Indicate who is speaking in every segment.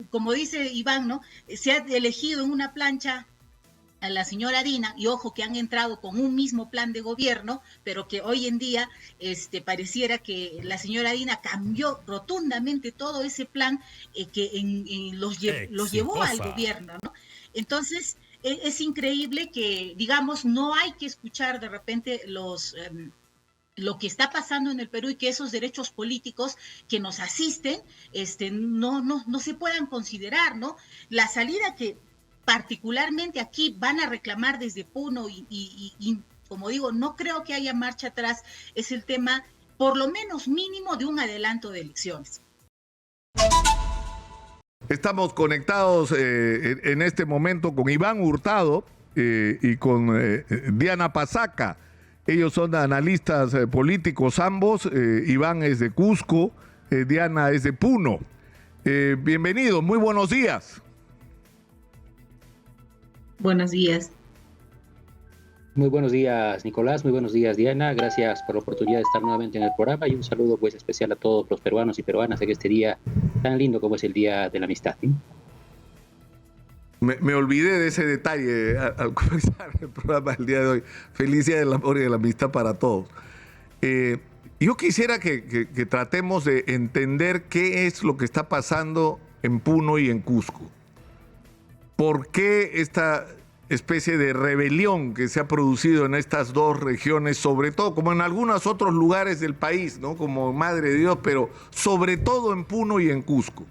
Speaker 1: como dice Iván, ¿no? Se ha elegido en una plancha a la señora Dina, y ojo que han entrado con un mismo plan de gobierno, pero que hoy en día pareciera que la señora Dina cambió rotundamente todo ese plan los llevó al gobierno, ¿no? Entonces, es increíble que, digamos, no hay que escuchar de repente lo que está pasando en el Perú y que esos derechos políticos que nos asisten no se puedan considerar, ¿no? La salida que particularmente aquí van a reclamar desde Puno y como digo, no creo que haya marcha atrás, es el tema por lo menos mínimo de un adelanto de elecciones.
Speaker 2: Estamos conectados en este momento con Iván Hurtado y con Diana Pasaca. Ellos son analistas políticos ambos. Iván es de Cusco, Diana es de Puno. Bienvenidos, muy buenos días.
Speaker 1: Buenos días.
Speaker 3: Muy buenos días, Nicolás. Muy buenos días, Diana. Gracias por la oportunidad de estar nuevamente en el programa y un saludo pues especial a todos los peruanos y peruanas en este día tan lindo como es el Día de la Amistad, ¿sí?
Speaker 2: Me olvidé de ese detalle al comenzar el programa el día de hoy. Feliz Día del Amor y de la Amistad para todos. Yo quisiera que tratemos de entender qué es lo que está pasando en Puno y en Cusco. ¿Por qué esta especie de rebelión que se ha producido en estas dos regiones, sobre todo, como en algunos otros lugares del país, ¿no? Como Madre de Dios, pero sobre todo en Puno y en Cusco?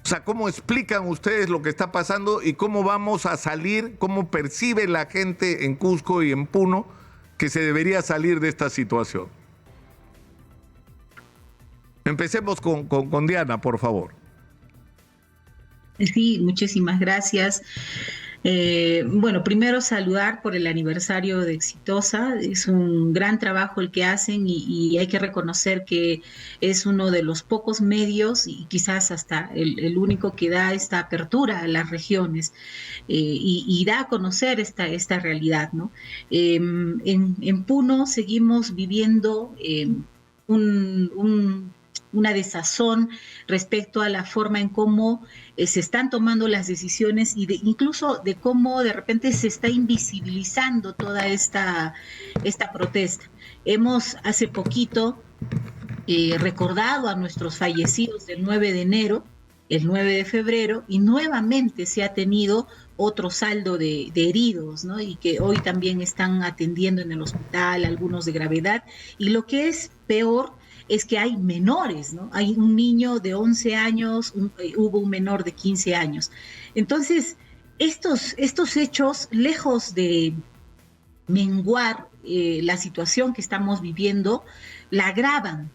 Speaker 2: O sea, ¿cómo explican ustedes lo que está pasando y cómo vamos a salir, cómo percibe la gente en Cusco y en Puno que se debería salir de esta situación? Empecemos con Diana, por favor.
Speaker 1: Sí, muchísimas gracias. Bueno, primero saludar por el aniversario de Exitosa. Es un gran trabajo el que hacen y hay que reconocer que es uno de los pocos medios y quizás hasta el único que da esta apertura a las regiones y da a conocer esta realidad, ¿no? En Puno seguimos viviendo una desazón respecto a la forma en cómo se están tomando las decisiones y incluso de cómo de repente se está invisibilizando toda esta protesta. Hemos hace poquito recordado a nuestros fallecidos del 9 de enero, el 9 de febrero, y nuevamente se ha tenido otro saldo de heridos, ¿no? Y que hoy también están atendiendo en el hospital, algunos de gravedad, y lo que es peor es que hay menores, ¿no? Hay un niño de 11 años, hubo un menor de 15 años. Entonces, estos hechos, lejos de menguar la situación que estamos viviendo, la agravan.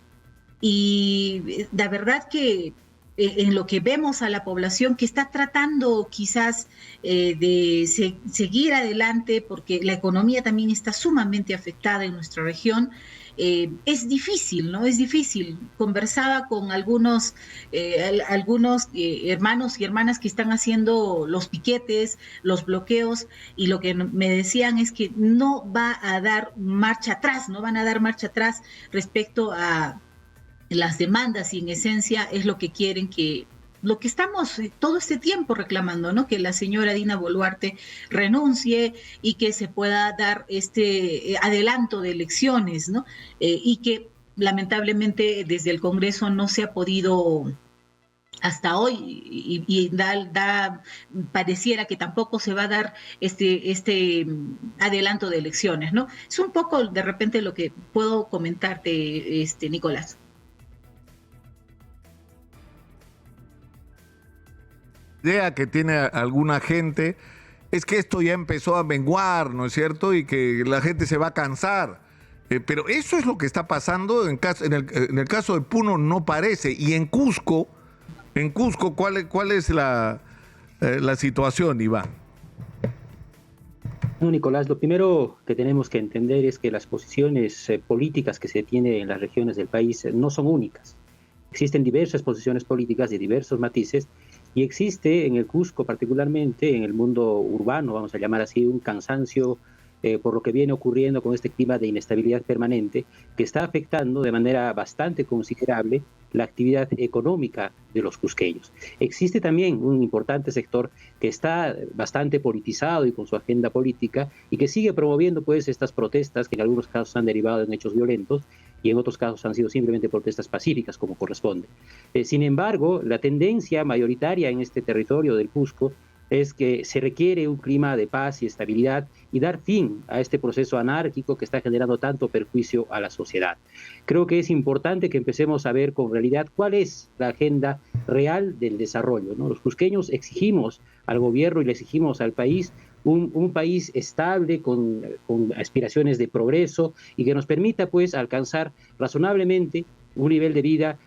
Speaker 1: Y la verdad que en lo que vemos a la población que está tratando quizás de seguir adelante, porque la economía también está sumamente afectada en nuestra región, es difícil, ¿no? Es difícil. Conversaba con algunos hermanos y hermanas que están haciendo los piquetes, los bloqueos, y lo que me decían es que no va a dar marcha atrás, no van a dar marcha atrás respecto a las demandas, y en esencia es lo que quieren, lo que estamos todo este tiempo reclamando, ¿no? Que la señora Dina Boluarte renuncie y que se pueda dar este adelanto de elecciones, ¿no? Y que lamentablemente desde el Congreso no se ha podido hasta hoy y pareciera que tampoco se va a dar este adelanto de elecciones, ¿no? Es un poco de repente lo que puedo comentarte, Nicolás.
Speaker 2: Idea que tiene alguna gente es que esto ya empezó a menguar, ¿no es cierto? Y que la gente se va a cansar. Pero eso es lo que está pasando. En el caso de Puno no parece. Y en Cusco, ¿cuál es la situación, Iván?
Speaker 3: No, Nicolás, lo primero que tenemos que entender es que las posiciones políticas que se tienen en las regiones del país no son únicas. Existen diversas posiciones políticas de diversos matices. Y existe en el Cusco, particularmente en el mundo urbano, vamos a llamar así, un cansancio por lo que viene ocurriendo con este clima de inestabilidad permanente que está afectando de manera bastante considerable la actividad económica de los cusqueños. Existe también un importante sector que está bastante politizado y con su agenda política y que sigue promoviendo pues estas protestas que en algunos casos han derivado en hechos violentos y en otros casos han sido simplemente protestas pacíficas como corresponde. Sin embargo, la tendencia mayoritaria en este territorio del Cusco es que se requiere un clima de paz y estabilidad y dar fin a este proceso anárquico que está generando tanto perjuicio a la sociedad. Creo que es importante que empecemos a ver con realidad cuál es la agenda real del desarrollo, ¿no? Los cusqueños exigimos al gobierno y le exigimos al país un país estable, con aspiraciones de progreso y que nos permita pues alcanzar razonablemente un nivel de vida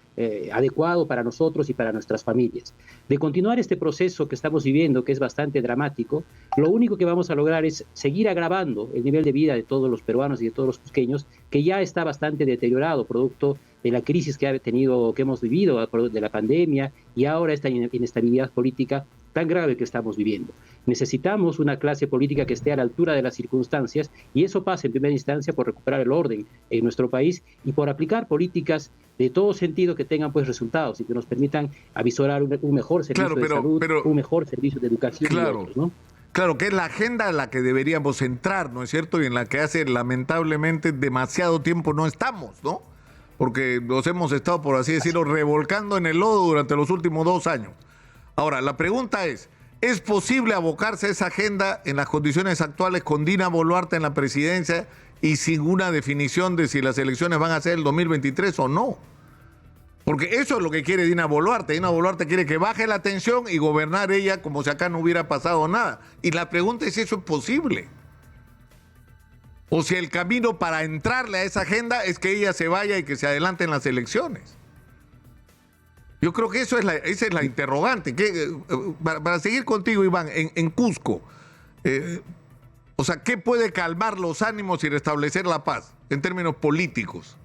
Speaker 3: adecuado para nosotros y para nuestras familias. De continuar este proceso que estamos viviendo, que es bastante dramático, lo único que vamos a lograr es seguir agravando el nivel de vida de todos los peruanos y de todos los cusqueños, que ya está bastante deteriorado producto de la crisis que hemos vivido, de la pandemia y ahora esta inestabilidad política tan grave que estamos viviendo. Necesitamos una clase política que esté a la altura de las circunstancias y eso pasa en primera instancia por recuperar el orden en nuestro país y por aplicar políticas de todo sentido que tengan pues resultados y que nos permitan avisorar un mejor servicio de salud, un mejor servicio de educación y otros, ¿no?
Speaker 2: Claro, que es la agenda en la que deberíamos entrar, ¿no es cierto? Y en la que hace lamentablemente demasiado tiempo no estamos, ¿no? Porque nos hemos estado, por así decirlo, revolcando en el lodo durante los últimos 2 años. Ahora, la pregunta ¿es posible abocarse a esa agenda en las condiciones actuales con Dina Boluarte en la presidencia y sin una definición de si las elecciones van a ser el 2023 o no? Porque eso es lo que quiere Dina Boluarte. Dina Boluarte quiere que baje la tensión y gobernar ella como si acá no hubiera pasado nada. Y la pregunta es si eso es posible. O si el camino para entrarle a esa agenda es que ella se vaya y que se adelanten las elecciones. Yo creo que esa es la interrogante. Para seguir contigo, Iván, en Cusco, o sea, ¿qué puede calmar los ánimos y restablecer la paz en términos políticos?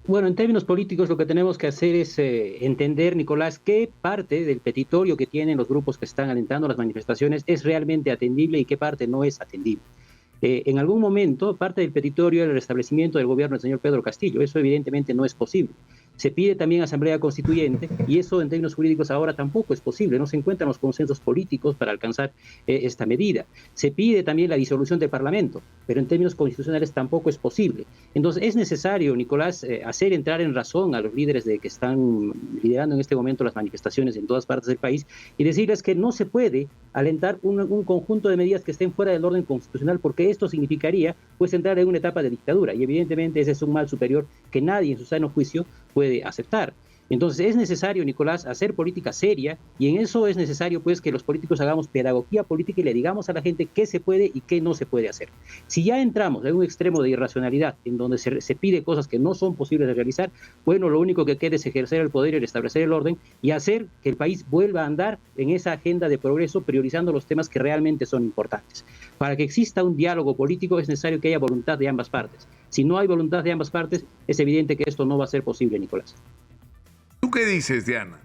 Speaker 3: Bueno, en términos políticos lo que tenemos que hacer es entender, Nicolás, qué parte del petitorio que tienen los grupos que están alentando las manifestaciones es realmente atendible y qué parte no es atendible. En algún momento, parte del petitorio era el restablecimiento del gobierno del señor Pedro Castillo. Eso evidentemente no es posible. Se pide también asamblea constituyente y eso en términos jurídicos ahora tampoco es posible. No se encuentran los consensos políticos para alcanzar esta medida. Se pide también la disolución del Parlamento, pero en términos constitucionales tampoco es posible. Entonces es necesario, Nicolás, hacer entrar en razón a los líderes que están liderando en este momento las manifestaciones en todas partes del país y decirles que no se puede alentar un conjunto de medidas que estén fuera del orden constitucional porque esto significaría pues entrar en una etapa de dictadura y evidentemente ese es un mal superior que nadie en su sano juicio puede aceptar. Entonces es necesario, Nicolás, hacer política seria y en eso es necesario pues que los políticos hagamos pedagogía política y le digamos a la gente qué se puede y qué no se puede hacer. Si ya entramos en un extremo de irracionalidad en donde se pide cosas que no son posibles de realizar, bueno, lo único que queda es ejercer el poder y restablecer el orden y hacer que el país vuelva a andar en esa agenda de progreso priorizando los temas que realmente son importantes. Para que exista un diálogo político es necesario que haya voluntad de ambas partes. Si no hay voluntad de ambas partes, es evidente que esto no va a ser posible, Nicolás.
Speaker 2: ¿Tú qué dices, Diana?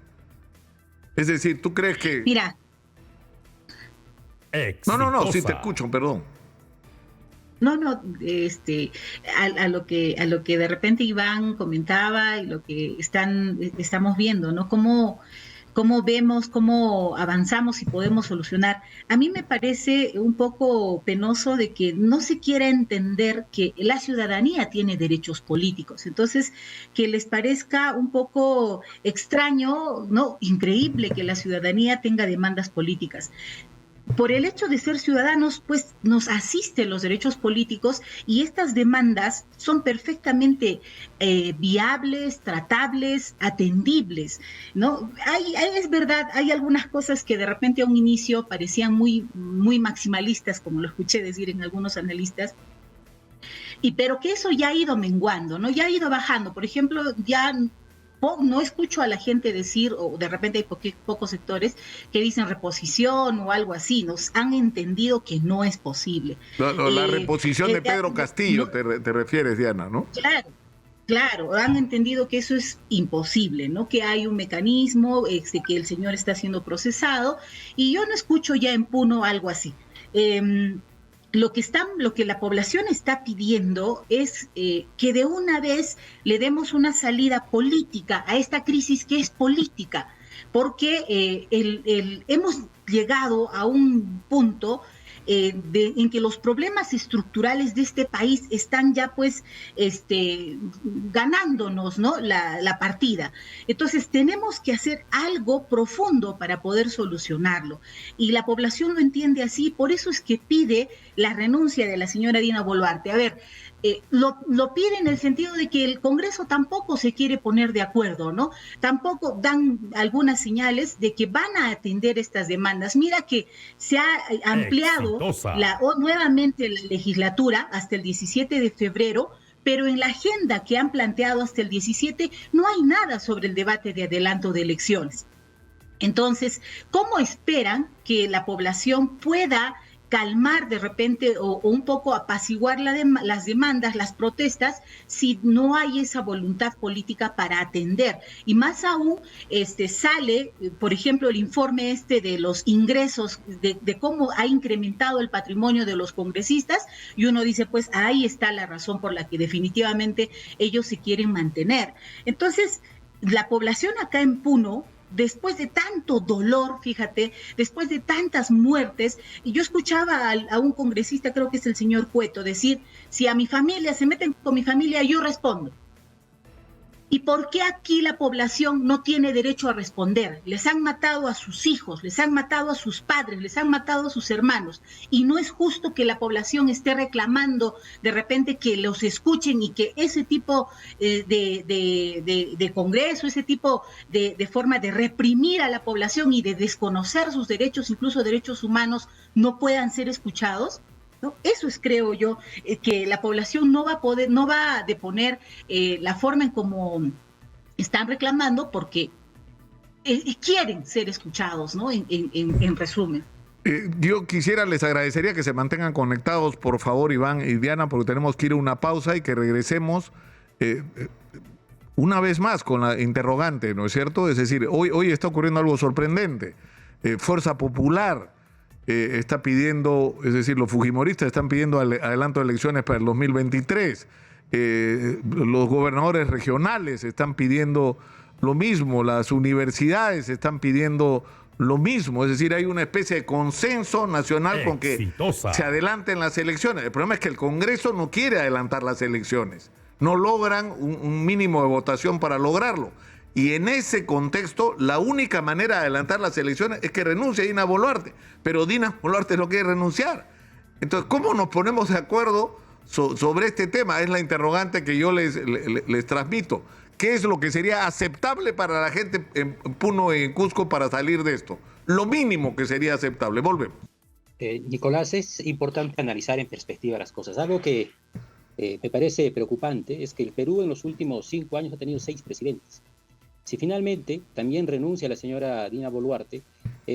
Speaker 2: Es decir, ¿tú crees que...?
Speaker 1: Mira.
Speaker 2: No, sí te escucho, perdón.
Speaker 1: No, a lo que de repente Iván comentaba y lo que estamos viendo, ¿no? Cómo vemos, cómo avanzamos y podemos solucionar. A mí me parece un poco penoso de que no se quiera entender que la ciudadanía tiene derechos políticos. Entonces, que les parezca un poco extraño, ¿no? Increíble que la ciudadanía tenga demandas políticas. Por el hecho de ser ciudadanos, pues nos asisten los derechos políticos y estas demandas son perfectamente viables, tratables, atendibles, ¿no? Es verdad, hay algunas cosas que de repente a un inicio parecían muy, muy maximalistas, como lo escuché decir en algunos analistas, pero que eso ya ha ido menguando, ¿no? Ya ha ido bajando. Por ejemplo, ya no escucho a la gente decir, o de repente hay pocos sectores que dicen reposición o algo así, nos han entendido que no es posible.
Speaker 2: La reposición de Pedro Castillo, te refieres, Diana, ¿no?
Speaker 1: Claro, han entendido que eso es imposible, ¿no? Que hay un mecanismo, que el señor está siendo procesado, y yo no escucho ya en Puno algo así. lo que la población está pidiendo es que de una vez le demos una salida política a esta crisis que es política, porque hemos llegado a un punto en que los problemas estructurales de este país están ya pues ganándonos, ¿no? la partida. Entonces tenemos que hacer algo profundo para poder solucionarlo. Y la población lo entiende así, por eso es que pide la renuncia de la señora Dina Boluarte. A ver, lo pide en el sentido de que el Congreso tampoco se quiere poner de acuerdo, ¿no? Tampoco dan algunas señales de que van a atender estas demandas. Mira que se ha ampliado nuevamente la legislatura hasta el 17 de febrero, pero en la agenda que han planteado hasta el 17 no hay nada sobre el debate de adelanto de elecciones. Entonces, ¿cómo esperan que la población pueda calmar de repente o un poco apaciguar las demandas, las protestas, si no hay esa voluntad política para atender? Y más aún, sale, por ejemplo, el informe de los ingresos, de cómo ha incrementado el patrimonio de los congresistas, y uno dice, pues ahí está la razón por la que definitivamente ellos se quieren mantener. Entonces, la población acá en Puno, después de tanto dolor, fíjate, después de tantas muertes, y yo escuchaba a un congresista, creo que es el señor Cueto, decir, si a mi familia se meten con mi familia, yo respondo. ¿Y por qué aquí la población no tiene derecho a responder? Les han matado a sus hijos, les han matado a sus padres, les han matado a sus hermanos. Y no es justo que la población esté reclamando de repente que los escuchen y que ese tipo de congreso, ese tipo de forma de reprimir a la población y de desconocer sus derechos, incluso derechos humanos, no puedan ser escuchados. ¿No? Eso es, creo yo, que la población no va a deponer la forma en cómo están reclamando, porque quieren ser escuchados, ¿no? En resumen.
Speaker 2: Yo les agradecería que se mantengan conectados, por favor, Iván y Diana, porque tenemos que ir a una pausa y que regresemos una vez más con la interrogante, ¿no es cierto? Es decir, hoy está ocurriendo algo sorprendente. Fuerza Popular está pidiendo, es decir, los fujimoristas están pidiendo adelanto de elecciones para el 2023. Los gobernadores regionales están pidiendo lo mismo, las universidades están pidiendo lo mismo. Es decir, hay una especie de consenso nacional con que se adelanten las elecciones. El problema es que el Congreso no quiere adelantar las elecciones. No logran un mínimo de votación para lograrlo. Y en ese contexto, la única manera de adelantar las elecciones es que renuncie Dina Boluarte. Pero Dina Boluarte no quiere renunciar. Entonces, ¿cómo nos ponemos de acuerdo sobre este tema? Es la interrogante que yo les transmito. ¿Qué es lo que sería aceptable para la gente en Puno y en Cusco para salir de esto? Lo mínimo que sería aceptable. Volvemos.
Speaker 3: Nicolás, es importante analizar en perspectiva las cosas. Algo que me parece preocupante es que el Perú en los últimos 5 años ha tenido 6 presidentes. Si finalmente también renuncia la señora Dina Boluarte,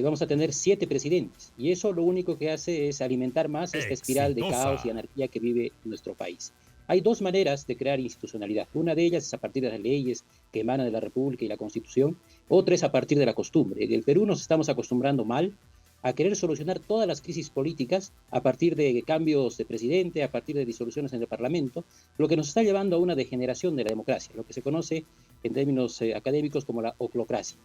Speaker 3: vamos a tener 7 presidentes. Y eso lo único que hace es alimentar más esta espiral de caos y anarquía que vive nuestro país. Hay 2 maneras de crear institucionalidad. Una de ellas es a partir de las leyes que emanan de la República y la Constitución. Otra es a partir de la costumbre. En el Perú nos estamos acostumbrando mal a querer solucionar todas las crisis políticas a partir de cambios de presidente, a partir de disoluciones en el Parlamento, lo que nos está llevando a una degeneración de la democracia, lo que se conoce en términos académicos como la oclocracia.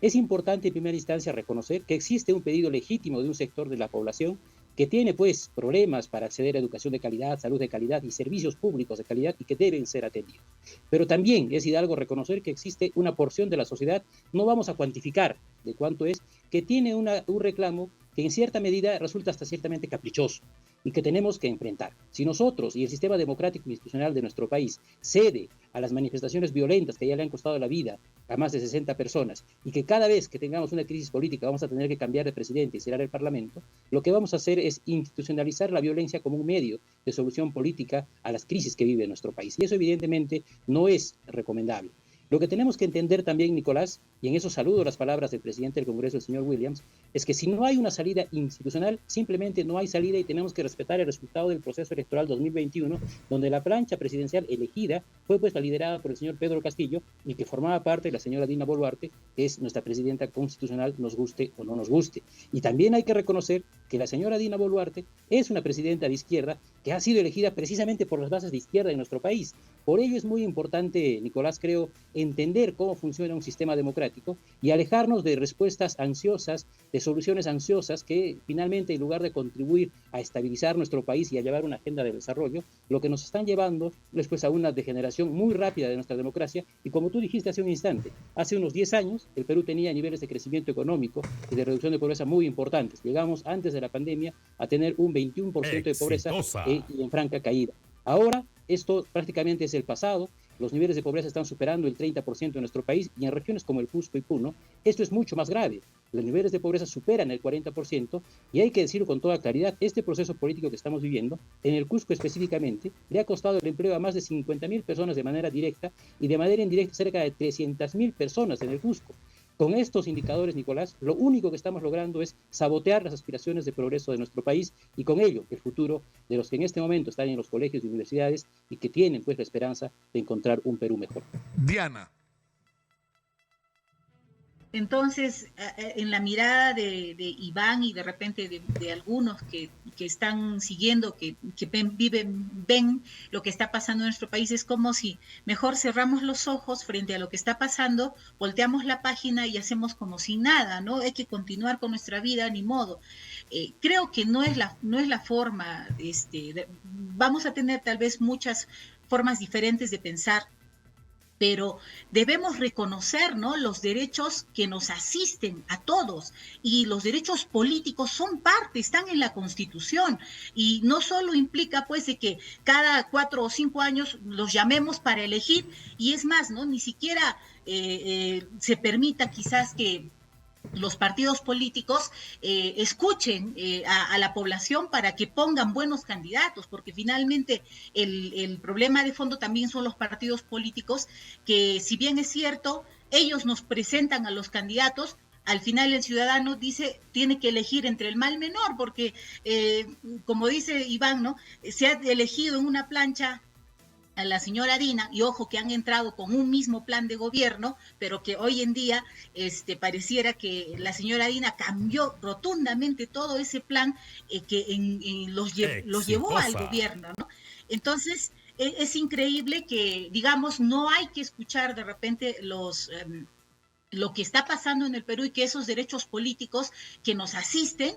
Speaker 3: Es importante en primera instancia reconocer que existe un pedido legítimo de un sector de la población que tiene pues problemas para acceder a educación de calidad, salud de calidad y servicios públicos de calidad y que deben ser atendidos. Pero también es hidalgo reconocer que existe una porción de la sociedad, no vamos a cuantificar de cuánto es, que tiene un reclamo que en cierta medida resulta hasta ciertamente caprichoso y que tenemos que enfrentar. Si nosotros y el sistema democrático institucional de nuestro país cede a las manifestaciones violentas que ya le han costado la vida a más de 60 personas y que cada vez que tengamos una crisis política vamos a tener que cambiar de presidente y cerrar el Parlamento, lo que vamos a hacer es institucionalizar la violencia como un medio de solución política a las crisis que vive nuestro país. Y eso evidentemente no es recomendable. Lo que tenemos que entender también, Nicolás, y en eso saludo las palabras del presidente del Congreso, el señor Williams, es que si no hay una salida institucional, simplemente no hay salida y tenemos que respetar el resultado del proceso electoral 2021, donde la plancha presidencial elegida fue pues liderada por el señor Pedro Castillo y que formaba parte de la señora Dina Boluarte, que es nuestra presidenta constitucional, nos guste o no nos guste. Y también hay que reconocer que la señora Dina Boluarte es una presidenta de izquierda que ha sido elegida precisamente por las bases de izquierda en nuestro país. Por ello es muy importante, Nicolás, creo, entender cómo funciona un sistema democrático y alejarnos de respuestas ansiosas, de soluciones ansiosas que finalmente, en lugar de contribuir a estabilizar nuestro país y a llevar una agenda de desarrollo, lo que nos están llevando después a una degeneración muy rápida de nuestra democracia. Y como tú dijiste hace un instante, hace unos 10 años el Perú tenía niveles de crecimiento económico y de reducción de pobreza muy importantes. Llegamos antes de la pandemia a tener un 21% de pobreza y en franca caída. Ahora esto prácticamente es el pasado. Los niveles de pobreza están superando el 30% en nuestro país y en regiones como el Cusco y Puno, esto es mucho más grave. Los niveles de pobreza superan el 40% y hay que decirlo con toda claridad, este proceso político que estamos viviendo, en el Cusco específicamente, le ha costado el empleo a más de 50.000 personas de manera directa y de manera indirecta cerca de 300.000 personas en el Cusco. Con estos indicadores, Nicolás, lo único que estamos logrando es sabotear las aspiraciones de progreso de nuestro país y con ello el futuro de los que en este momento están en los colegios y universidades y que tienen pues la esperanza de encontrar un Perú mejor.
Speaker 2: Diana.
Speaker 1: Entonces, en la mirada de Iván y de repente de algunos que están siguiendo, que ven lo que está pasando en nuestro país, es como si mejor cerramos los ojos frente a lo que está pasando, volteamos la página y hacemos como si nada, ¿no? Hay que continuar con nuestra vida, ni modo. Creo que no es la forma, vamos a tener tal vez muchas formas diferentes de pensar, pero debemos reconocer, ¿no?, los derechos que nos asisten a todos, y los derechos políticos son parte, están en la Constitución, y no solo implica pues de que cada 4 o 5 años los llamemos para elegir, y es más, ¿no?, ni siquiera se permita quizás que los partidos políticos escuchen a la población para que pongan buenos candidatos, porque finalmente el problema de fondo también son los partidos políticos, que si bien es cierto, ellos nos presentan a los candidatos, al final el ciudadano tiene que elegir entre el mal menor, porque como dice Iván, ¿no?, se ha elegido en una plancha a la señora Dina, y ojo que han entrado con un mismo plan de gobierno, pero que hoy en día pareciera que la señora Dina cambió rotundamente todo ese plan que los llevó al gobierno, ¿no? Entonces, es increíble que, digamos, no hay que escuchar de repente lo que está pasando en el Perú, y que esos derechos políticos que nos asisten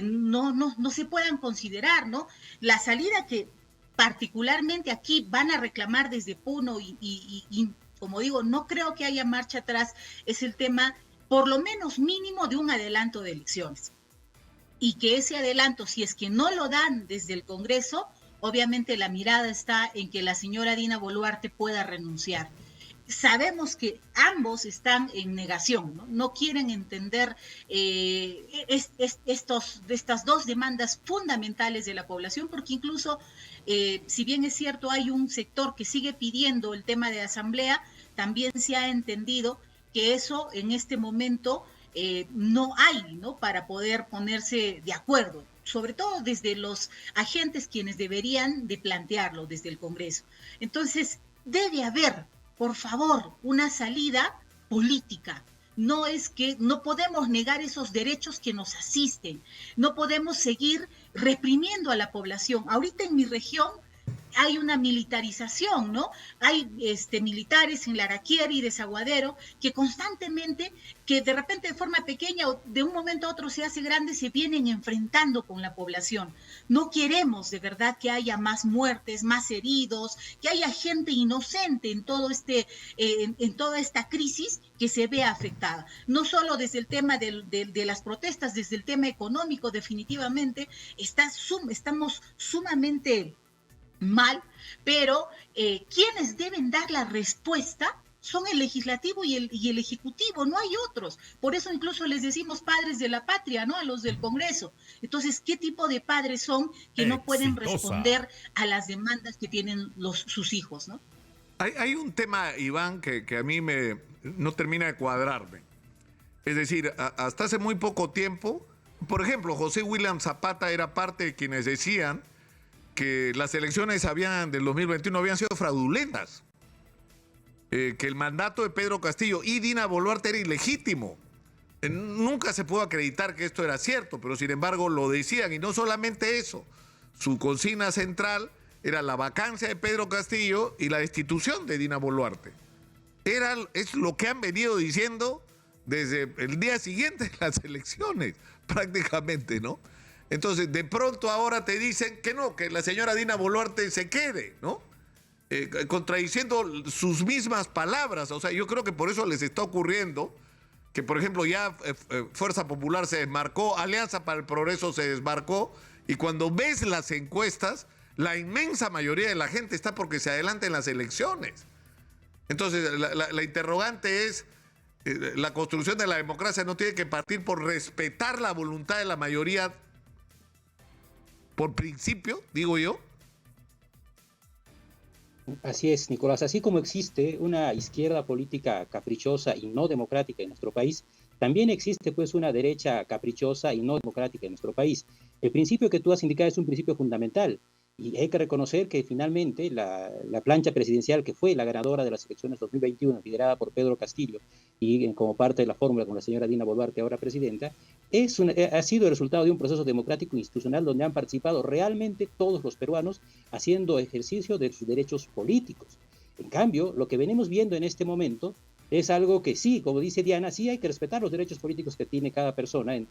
Speaker 1: no se puedan considerar, ¿no? La salida que particularmente aquí van a reclamar desde Puno y como digo, no creo que haya marcha atrás, es el tema por lo menos mínimo de un adelanto de elecciones, y que ese adelanto, si es que no lo dan desde el Congreso, obviamente la mirada está en que la señora Dina Boluarte pueda renunciar. Sabemos que ambos están en negación, no quieren entender estas dos demandas fundamentales de la población, porque incluso, si bien es cierto, hay un sector que sigue pidiendo el tema de asamblea, también se ha entendido que eso en este momento no hay, ¿no?, para poder ponerse de acuerdo, sobre todo desde los agentes quienes deberían de plantearlo desde el Congreso. Entonces, debe haber, por favor, una salida política. No podemos negar esos derechos que nos asisten, no podemos seguir reprimiendo a la población. Ahorita en mi región hay una militarización, ¿no? Hay militares en Laraquieri y Desaguadero que constantemente, que de repente de forma pequeña o de un momento a otro se hace grande, se vienen enfrentando con la población. No queremos de verdad que haya más muertes, más heridos, que haya gente inocente en todo en toda esta crisis que se vea afectada. No solo desde el tema de las protestas, desde el tema económico, definitivamente estamos sumamente mal, pero quienes deben dar la respuesta son el legislativo y el ejecutivo, no hay otros. Por eso incluso les decimos padres de la patria, ¿no?, a los del Congreso. Entonces, ¿qué tipo de padres son que no pueden responder a las demandas que tienen sus hijos, ¿no?
Speaker 2: Hay un tema, Iván, que a mí no termina de cuadrarme. Es decir, hasta hace muy poco tiempo, por ejemplo, José William Zapata era parte de quienes decían que las elecciones del 2021 habían sido fraudulentas, que el mandato de Pedro Castillo y Dina Boluarte era ilegítimo. Nunca se pudo acreditar que esto era cierto, pero sin embargo lo decían. Y no solamente eso, su consigna central era la vacancia de Pedro Castillo y la destitución de Dina Boluarte. Es lo que han venido diciendo desde el día siguiente de las elecciones, prácticamente, ¿no? Entonces, de pronto ahora te dicen que no, que la señora Dina Boluarte se quede, ¿no? Contradiciendo sus mismas palabras. O sea, yo creo que por eso les está ocurriendo que, por ejemplo, ya Fuerza Popular se desmarcó, Alianza para el Progreso se desmarcó, y cuando ves las encuestas, la inmensa mayoría de la gente está porque se adelanten las elecciones. Entonces, la interrogante es, la construcción de la democracia no tiene que partir por respetar la voluntad de la mayoría por principio, digo yo.
Speaker 3: Así es, Nicolás. Así como existe una izquierda política caprichosa y no democrática en nuestro país, también existe pues una derecha caprichosa y no democrática en nuestro país. El principio que tú has indicado es un principio fundamental y hay que reconocer que finalmente la plancha presidencial que fue la ganadora de las elecciones 2021, liderada por Pedro Castillo y como parte de la fórmula con la señora Dina Boluarte, ahora presidenta, ha sido el resultado de un proceso democrático institucional donde han participado realmente todos los peruanos haciendo ejercicio de sus derechos políticos. En cambio, lo que venimos viendo en este momento es algo que sí, como dice Diana, sí hay que respetar los derechos políticos que tiene cada persona en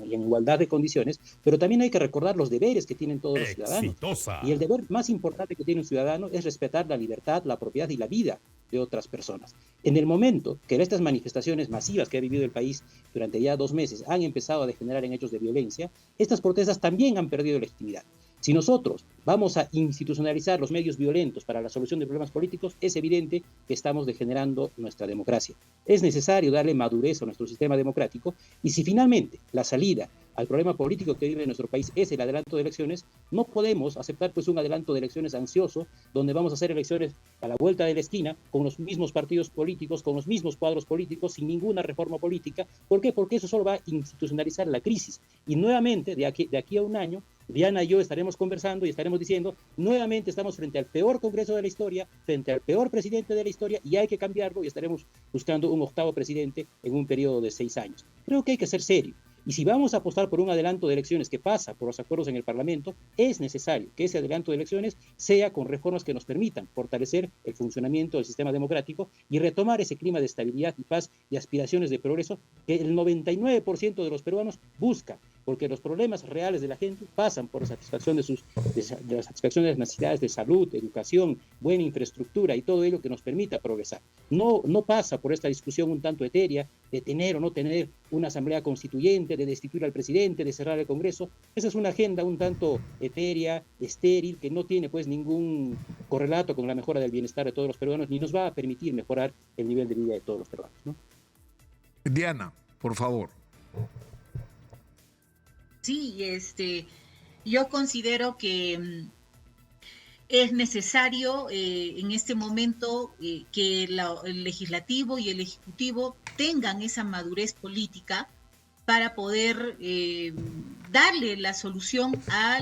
Speaker 3: igualdad de condiciones, pero también hay que recordar los deberes que tienen todos los ciudadanos. Y el deber más importante que tiene un ciudadano es respetar la libertad, la propiedad y la vida de otras personas. En el momento que estas manifestaciones masivas que ha vivido el país durante ya 2 meses han empezado a degenerar en hechos de violencia, estas protestas también han perdido legitimidad. Si nosotros vamos a institucionalizar los medios violentos para la solución de problemas políticos, es evidente que estamos degenerando nuestra democracia. Es necesario darle madurez a nuestro sistema democrático y si finalmente la salida al problema político que vive nuestro país es el adelanto de elecciones, no podemos aceptar pues un adelanto de elecciones ansioso donde vamos a hacer elecciones a la vuelta de la esquina con los mismos partidos políticos, con los mismos cuadros políticos, sin ninguna reforma política. ¿Por qué? Porque eso solo va a institucionalizar la crisis. Y nuevamente, de aquí a un año, Diana y yo estaremos conversando y estaremos diciendo, nuevamente estamos frente al peor Congreso de la historia, frente al peor presidente de la historia y hay que cambiarlo y estaremos buscando un 8º presidente en un periodo de 6 años. Creo que hay que ser serio. Y si vamos a apostar por un adelanto de elecciones que pasa por los acuerdos en el Parlamento, es necesario que ese adelanto de elecciones sea con reformas que nos permitan fortalecer el funcionamiento del sistema democrático y retomar ese clima de estabilidad y paz y aspiraciones de progreso que el 99% de los peruanos busca, porque los problemas reales de la gente pasan por la satisfacción de la satisfacción de las necesidades de salud, educación, buena infraestructura y todo ello que nos permita progresar. No pasa por esta discusión un tanto etérea de tener o no tener una asamblea constituyente, de destituir al presidente, de cerrar el Congreso. Esa es una agenda un tanto etérea, estéril, que no tiene pues ningún correlato con la mejora del bienestar de todos los peruanos, ni nos va a permitir mejorar el nivel de vida de todos los peruanos, ¿no?
Speaker 2: Diana, por favor.
Speaker 1: Sí, yo considero que es necesario en este momento que el legislativo y el ejecutivo tengan esa madurez política para poder darle la solución a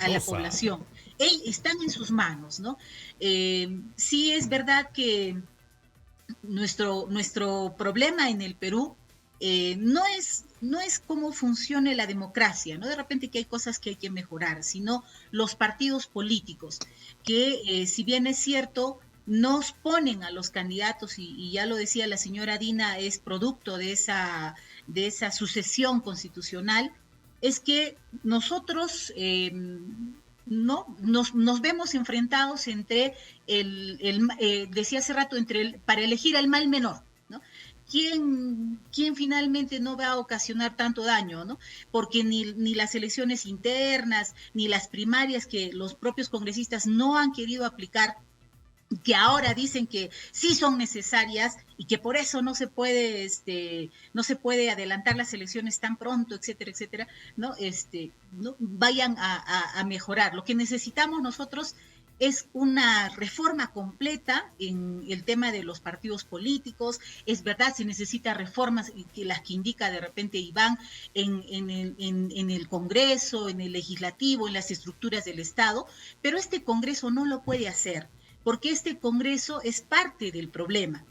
Speaker 1: la población. Están en sus manos, ¿no? Sí es verdad que nuestro problema en el Perú no es cómo funcione la democracia, no de repente que hay cosas que hay que mejorar, sino los partidos políticos, que si bien es cierto, nos ponen a los candidatos, y ya lo decía la señora Dina, es producto de esa sucesión constitucional, es que nosotros no nos vemos enfrentados entre decía hace rato, para elegir al mal menor, ¿no? ¿Quién finalmente no va a ocasionar tanto daño, ¿no? Porque ni las elecciones internas, ni las primarias que los propios congresistas no han querido aplicar, que ahora dicen que sí son necesarias y que por eso no se puede adelantar las elecciones tan pronto, etcétera, etcétera, ¿no? No vayan a mejorar. Lo que necesitamos nosotros es una reforma completa en el tema de los partidos políticos. Es verdad, se necesita reformas, que las que indica de repente Iván, en el Congreso, en el Legislativo, en las estructuras del Estado, pero este Congreso no lo puede hacer, porque este Congreso es parte del problema.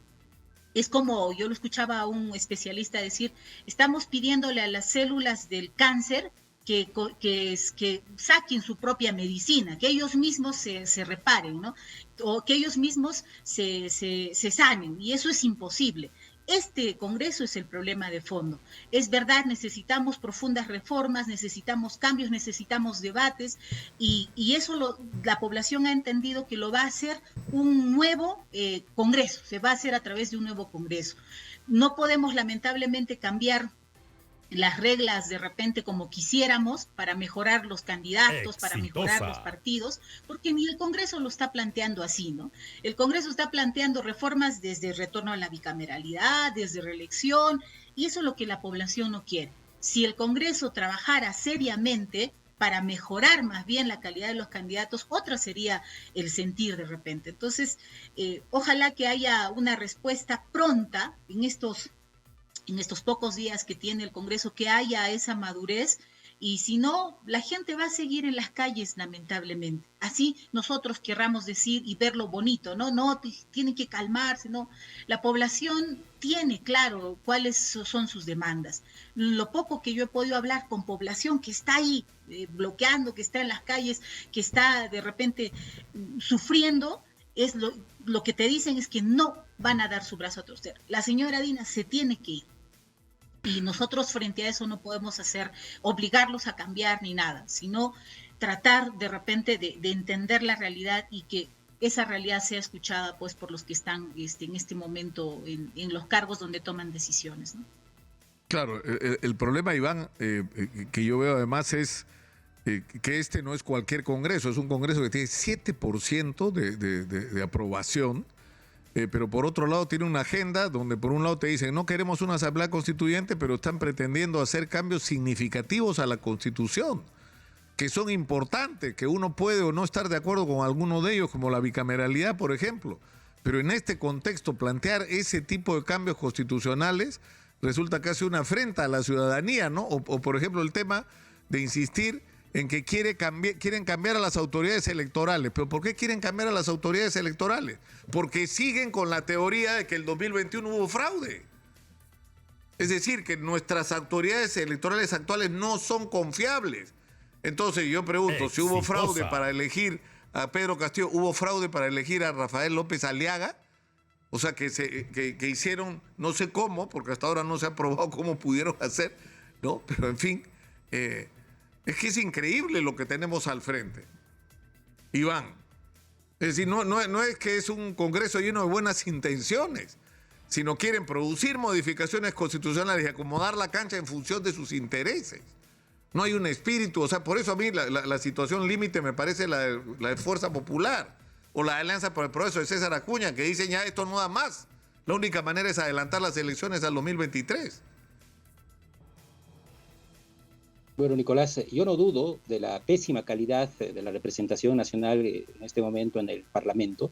Speaker 1: Es como yo lo escuchaba a un especialista decir, estamos pidiéndole a las células del cáncer que saquen su propia medicina, que ellos mismos se reparen, ¿no? O que ellos mismos se sanen, y eso es imposible. Este Congreso es el problema de fondo. Es verdad, necesitamos profundas reformas, necesitamos cambios, necesitamos debates, y eso la población ha entendido que lo va a hacer un nuevo Congreso, se va a hacer a través de un nuevo Congreso. No podemos lamentablemente cambiar las reglas de repente como quisiéramos para mejorar los candidatos, para mejorar los partidos, porque ni el Congreso lo está planteando así, ¿no? El Congreso está planteando reformas desde el retorno a la bicameralidad, desde reelección, y eso es lo que la población no quiere. Si el Congreso trabajara seriamente para mejorar más bien la calidad de los candidatos, otra sería el sentir de repente. Entonces, ojalá que haya una respuesta pronta en estos pocos días que tiene el Congreso, que haya esa madurez, y si no, la gente va a seguir en las calles, lamentablemente. Así nosotros querramos decir y ver lo bonito, no, tienen que calmarse, no. La población tiene claro cuáles son sus demandas. Lo poco que yo he podido hablar con población que está ahí bloqueando, que está en las calles, que está de repente sufriendo, es lo que te dicen es que no van a dar su brazo a torcer. La señora Dina se tiene que ir. Y nosotros frente a eso no podemos obligarlos a cambiar ni nada, sino tratar de repente de entender la realidad, y que esa realidad sea escuchada pues por los que están en este momento en los cargos donde toman decisiones, ¿no?
Speaker 2: Claro, el problema, Iván, que yo veo además es que este no es cualquier Congreso, es un Congreso que tiene 7% de aprobación. Pero por otro lado tiene una agenda donde por un lado te dicen no queremos una asamblea constituyente, pero están pretendiendo hacer cambios significativos a la Constitución, que son importantes, que uno puede o no estar de acuerdo con alguno de ellos, como la bicameralidad, por ejemplo. Pero en este contexto plantear ese tipo de cambios constitucionales resulta casi una afrenta a la ciudadanía, ¿no? O por ejemplo el tema de insistir en que quieren cambiar a las autoridades electorales. ¿Pero por qué quieren cambiar a las autoridades electorales? Porque siguen con la teoría de que el 2021 hubo fraude. Es decir, que nuestras autoridades electorales actuales no son confiables. Entonces yo pregunto, si hubo fraude para elegir a Pedro Castillo, ¿hubo fraude para elegir a Rafael López Aliaga? O sea, que hicieron, no sé cómo, porque hasta ahora no se ha probado cómo pudieron hacer, ¿no? Pero en fin, es que es increíble lo que tenemos al frente. Iván, es decir, no es que es un Congreso lleno de buenas intenciones, sino quieren producir modificaciones constitucionales y acomodar la cancha en función de sus intereses. No hay un espíritu, o sea, por eso a mí la situación límite me parece la de Fuerza Popular o la Alianza por el Progreso de César Acuña, que dicen ya esto no da más. La única manera es adelantar las elecciones al 2023.
Speaker 3: Bueno, Nicolás, yo no dudo de la pésima calidad de la representación nacional en este momento en el Parlamento,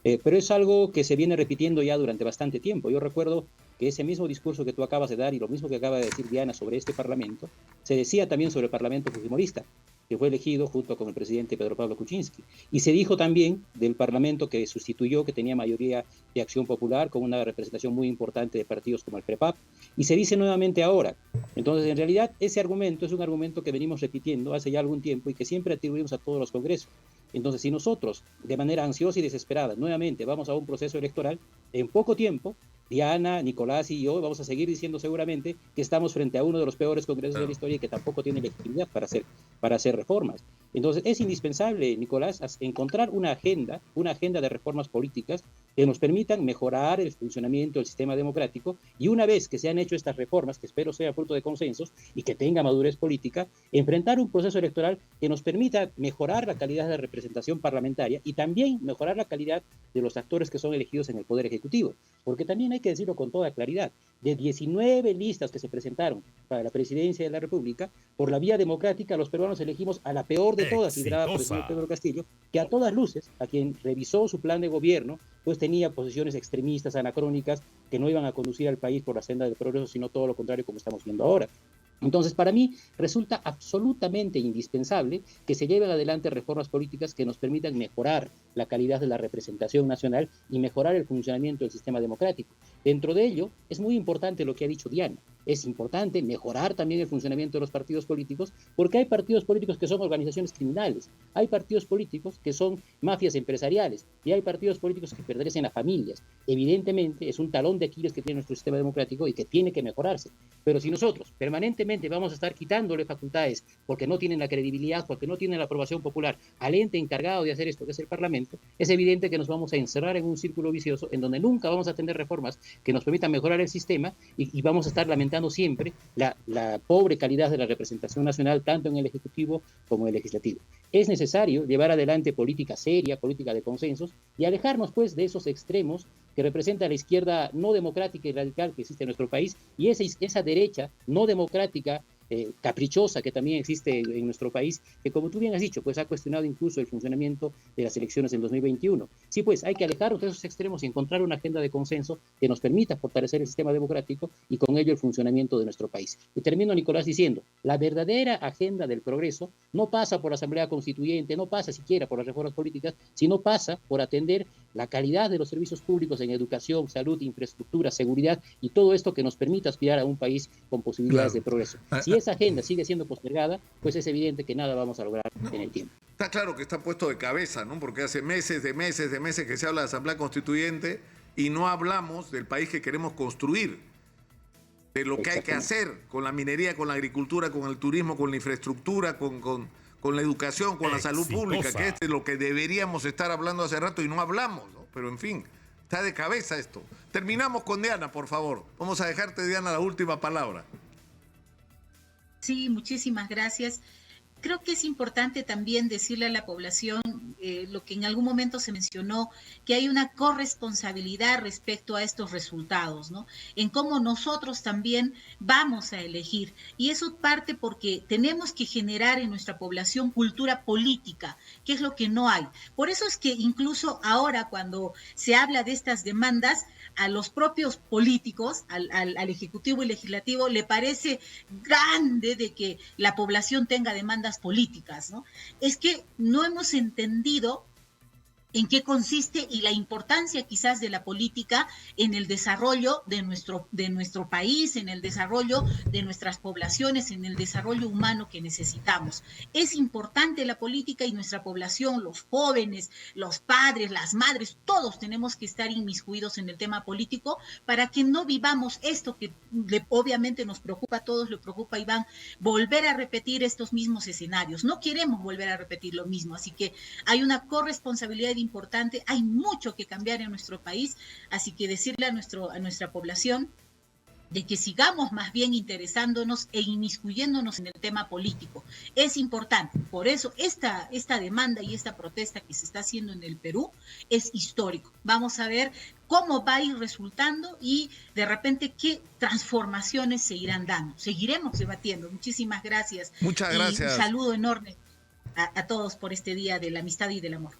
Speaker 3: pero es algo que se viene repitiendo ya durante bastante tiempo. Yo recuerdo que ese mismo discurso que tú acabas de dar y lo mismo que acaba de decir Diana sobre este Parlamento, se decía también sobre el Parlamento fujimorista, que fue elegido junto con el presidente Pedro Pablo Kuczynski. Y se dijo también del Parlamento que sustituyó, que tenía mayoría de Acción Popular, con una representación muy importante de partidos como el PREPAP, y se dice nuevamente ahora. Entonces, en realidad, ese argumento es un argumento que venimos repitiendo hace ya algún tiempo y que siempre atribuimos a todos los congresos. Entonces, si nosotros, de manera ansiosa y desesperada, nuevamente vamos a un proceso electoral, en poco tiempo, Diana, Nicolás y yo vamos a seguir diciendo seguramente que estamos frente a uno de los peores congresos de la historia y que tampoco tiene legitimidad para hacer reformas. Entonces, es indispensable, Nicolás, encontrar una agenda de reformas políticas que nos permitan mejorar el funcionamiento del sistema democrático, y una vez que se han hecho estas reformas, que espero sea fruto de consensos y que tenga madurez política, enfrentar un proceso electoral que nos permita mejorar la calidad de representación parlamentaria y también mejorar la calidad de los actores que son elegidos en el Poder Ejecutivo. Porque también hay que decirlo con toda claridad, de 19 listas que se presentaron para la presidencia de la República, por la vía democrática los peruanos peruanos elegimos a la peor de todas, liderada por el señor Pedro Castillo, que a todas luces, a quien revisó su plan de gobierno, pues tenía posiciones extremistas, anacrónicas, que no iban a conducir al país por la senda del progreso, sino todo lo contrario, como estamos viendo ahora. Entonces, para mí, resulta absolutamente indispensable que se lleven adelante reformas políticas que nos permitan mejorar la calidad de la representación nacional y mejorar el funcionamiento del sistema democrático. Dentro de ello, es muy importante lo que ha dicho Diana. Es importante mejorar también el funcionamiento de los partidos políticos, porque hay partidos políticos que son organizaciones criminales, hay partidos políticos que son mafias empresariales y hay partidos políticos que pertenecen a familias. Evidentemente, es un talón de Aquiles que tiene nuestro sistema democrático y que tiene que mejorarse. Pero si nosotros permanentemente vamos a estar quitándole facultades porque no tienen la credibilidad, porque no tienen la aprobación popular al ente encargado de hacer esto, que es el Parlamento, es evidente que nos vamos a encerrar en un círculo vicioso en donde nunca vamos a tener reformas que nos permitan mejorar el sistema y vamos a estar lamentando siempre la pobre calidad de la representación nacional, tanto en el Ejecutivo como en el Legislativo. Es necesario llevar adelante política seria, política de consensos, y alejarnos pues de esos extremos que representa la izquierda no democrática y radical que existe en nuestro país, y esa derecha no democrática, caprichosa que también existe en nuestro país, que como tú bien has dicho, pues ha cuestionado incluso el funcionamiento de las elecciones en 2021. Sí, pues hay que alejarnos de esos extremos y encontrar una agenda de consenso que nos permita fortalecer el sistema democrático y con ello el funcionamiento de nuestro país. Y termino, Nicolás, diciendo, la verdadera agenda del progreso no pasa por la Asamblea Constituyente, no pasa siquiera por las reformas políticas, sino pasa por atender la calidad de los servicios públicos en educación, salud, infraestructura, seguridad y todo esto que nos permita aspirar a un país con posibilidades de progreso. Si esa agenda sigue siendo postergada, pues es evidente que nada vamos a lograr en el tiempo.
Speaker 2: Está claro que está puesto de cabeza, ¿no? Porque hace meses que se habla de Asamblea Constituyente y no hablamos del país que queremos construir, de lo que hay que hacer con la minería, con la agricultura, con el turismo, con la infraestructura, con la educación, con la salud pública, que es lo que deberíamos estar hablando hace rato y no hablamos, ¿no? Pero en fin, está de cabeza esto. Terminamos con Diana, por favor. Vamos a dejarte, Diana, la última palabra.
Speaker 1: Sí, muchísimas gracias. Creo que es importante también decirle a la población lo que en algún momento se mencionó, que hay una corresponsabilidad respecto a estos resultados, ¿no? En cómo nosotros también vamos a elegir. Y eso parte porque tenemos que generar en nuestra población cultura política, que es lo que no hay. Por eso es que incluso ahora cuando se habla de estas demandas, a los propios políticos, al Ejecutivo y Legislativo, le parece grande de que la población tenga demandas políticas, ¿no? Es que no hemos entendido en qué consiste y la importancia quizás de la política en el desarrollo de nuestro país, en el desarrollo de nuestras poblaciones, en el desarrollo humano que necesitamos. Es importante la política y nuestra población, los jóvenes, los padres, las madres, todos tenemos que estar inmiscuidos en el tema político para que no vivamos esto que obviamente nos preocupa a todos, le preocupa a Iván, volver a repetir estos mismos escenarios. No queremos volver a repetir lo mismo, así que hay una corresponsabilidad importante, hay mucho que cambiar en nuestro país, así que decirle a nuestra población de que sigamos más bien interesándonos e inmiscuyéndonos en el tema político. Es importante, por eso esta demanda y esta protesta que se está haciendo en el Perú es histórico. Vamos a ver cómo va a ir resultando y de repente qué transformaciones se irán dando. Seguiremos debatiendo. Muchísimas gracias.
Speaker 2: Muchas gracias.
Speaker 1: Y un saludo enorme a todos por este Día de la Amistad y del Amor.